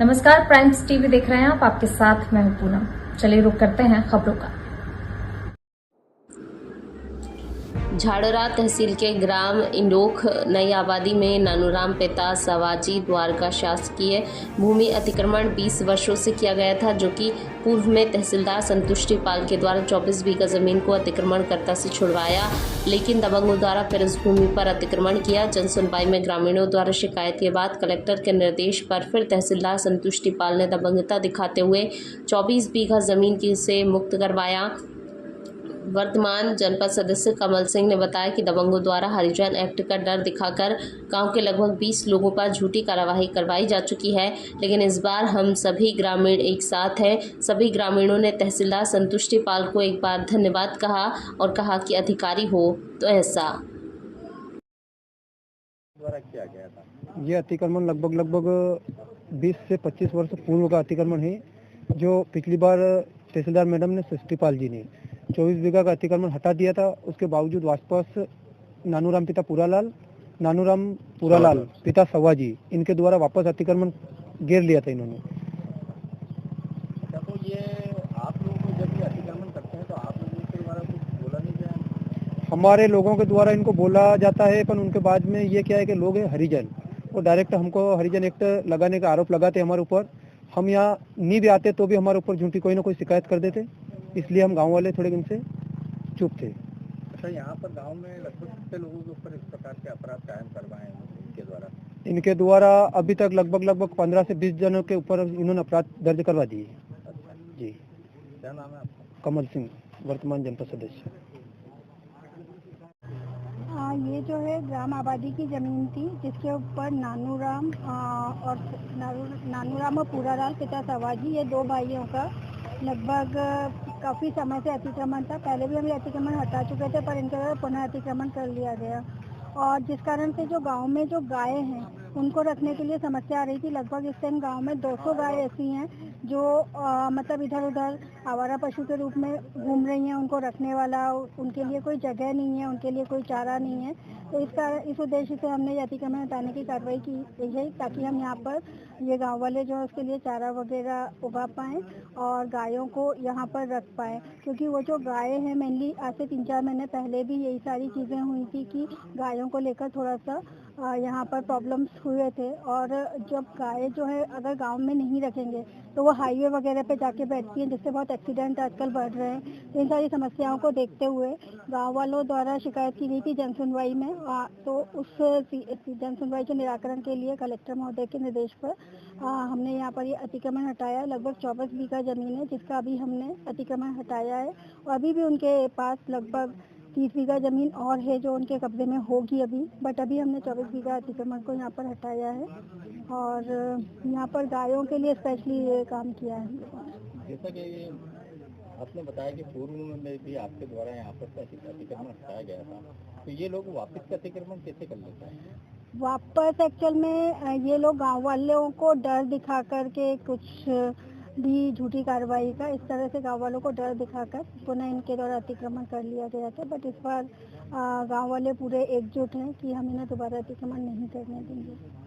नमस्कार, primes TV देख रहे हैं आप। आपके साथ मैं हूं पूनम। चलिए रुक करते हैं खबरों का। झाड़रा तहसील के ग्राम इंडोख नई आबादी में नानूराम पिता सवाजी द्वारका शासकीय भूमि अतिक्रमण 20 वर्षों से किया गया था, जो कि पूर्व में तहसीलदार संतुष्टि पाल के द्वारा 24 बीघा जमीन को अतिक्रमणकर्ता से छुड़वाया, लेकिन दबंगों द्वारा फिर उस भूमि पर अतिक्रमण किया। जन सुनवाई में ग्रामीणों द्वारा शिकायत के बाद कलेक्टर के निर्देश पर फिर तहसीलदार संतुष्टि पाल ने दबंगता दिखाते हुए 24 बीघा जमीन से मुक्त करवाया। वर्तमान जनपद सदस्य कमल सिंह ने बताया कि दबंगों द्वारा हरिजन एक्ट का डर दिखाकर गांव के लगभग 20 लोगों पर झूठी कार्यवाही करवाई जा चुकी है, लेकिन इस बार हम सभी ग्रामीण एक साथ हैं। सभी ग्रामीणों ने तहसीलदार संतुष्टि पाल को एक बार धन्यवाद कहा और कहा कि अधिकारी हो तो ऐसा द्वारा किया गया था। ये अतिक्रमण लगभग 20 से 25 वर्ष पूर्व का अतिक्रमण है, जो पिछली बार तहसीलदार मैडम ने सृष्टिपाल जी ने 24 बीघा का अतिक्रमण हटा दिया था। उसके बावजूद आसपास नानूराम पुरालाल पिता सवाजी, इनके द्वारा वापस अतिक्रमण घेर लिया था इन्होंने। अच्छा, तो ये आप लोगों को जब ये अतिक्रमण करते हैं तो आप लोगों के द्वारा कुछ बोला नहीं गया? हमारे लोगों के द्वारा इनको बोला जाता है, पर उनके बाद में ये क्या है कि लोग हैं हरिजन, वो डायरेक्ट हमको हरिजन एक्ट लगाने का आरोप लगाते हमारे ऊपर। हम यहाँ नहीं भी आते तो भी हमारे ऊपर झूठी कोई ना कोई शिकायत कर देते, इसलिए हम गांव वाले थोड़े दिन से चुप थे। अच्छा, यहाँ पर गांव में लगभग कितने लोगों के ऊपर इस प्रकार के अपराध कायम करवाए हैं इनके द्वारा अभी तक लगभग 15 से 20 जनों के ऊपर इन्होंने अपराध दर्ज करवा दिए। जी, क्या नाम है आपका? कमल सिंह, वर्तमान जनपद सदस्य। ये जो है ग्राम आबादी की ज़मीन थी, जिसके ऊपर नानूराम और पूरालाल पिता सवाजी, ये दो भाइयों का लगभग काफ़ी समय से अतिक्रमण था। पहले भी हम ये अतिक्रमण हटा चुके थे, पर इनके द्वारा पुनः अतिक्रमण कर लिया गया, और जिस कारण से जो गांव में जो गायें हैं उनको रखने के लिए समस्या आ रही थी। लगभग इस टाइम गांव में 200 गाय ऐसी हैं जो मतलब इधर उधर आवारा पशु के रूप में घूम रही हैं। उनको रखने वाला, उनके लिए कोई जगह नहीं है, उनके लिए कोई चारा नहीं है। तो इस उद्देश्य से हमने ये अतिक्रमण हटाने की कार्रवाई की है, ताकि हम यहाँ पर ये गाँव वाले जो है उसके लिए चारा वगैरह उगा पाएँ और गायों को यहाँ पर रख पाएँ। क्योंकि वो जो गायें हैं, मेनली आज से 3-4 महीने पहले भी यही सारी चीज़ें हुई थी कि गायों को लेकर थोड़ा सा यहाँ पर प्रॉब्लम्स हुए थे। और जब गाय जो है अगर गांव में नहीं रखेंगे तो वो हाईवे वगैरह पे जाके बैठती हैं, जिससे बहुत एक्सीडेंट आजकल बढ़ रहे हैं। तो इन सारी समस्याओं को देखते हुए गांव वालों द्वारा शिकायत की गई थी जन सुनवाई में, तो उस जन सुनवाई के निराकरण के लिए कलेक्टर महोदय के निर्देश पर हमने यहाँ पर ये अतिक्रमण हटाया। लगभग 24 बीघा जमीन है जिसका अभी हमने अतिक्रमण हटाया है, और अभी भी उनके पास लगभग 30 बीघा जमीन और है जो उनके कब्जे में होगी अभी, बट अभी हमने 24 बीघा अतिक्रमण को यहाँ पर हटाया है, और यहाँ पर गायों के लिए स्पेशली ये काम किया है। जैसा कि आपने बताया कि पूर्व में भी आपके द्वारा यहाँ पर अतिक्रमण हटाया गया था, तो ये लोग वापस अतिक्रमण कैसे कर लेते हैं? वापस एक्चुअल में ये लोग गांव वालों को डर दिखा करके कुछ भी झूठी कार्रवाई का, इस तरह से गांव वालों को डर दिखाकर पुनः इनके द्वारा अतिक्रमण कर लिया गया था। बट इस बार गांव वाले पूरे एकजुट हैं कि हम इन्हें दोबारा अतिक्रमण नहीं करने देंगे।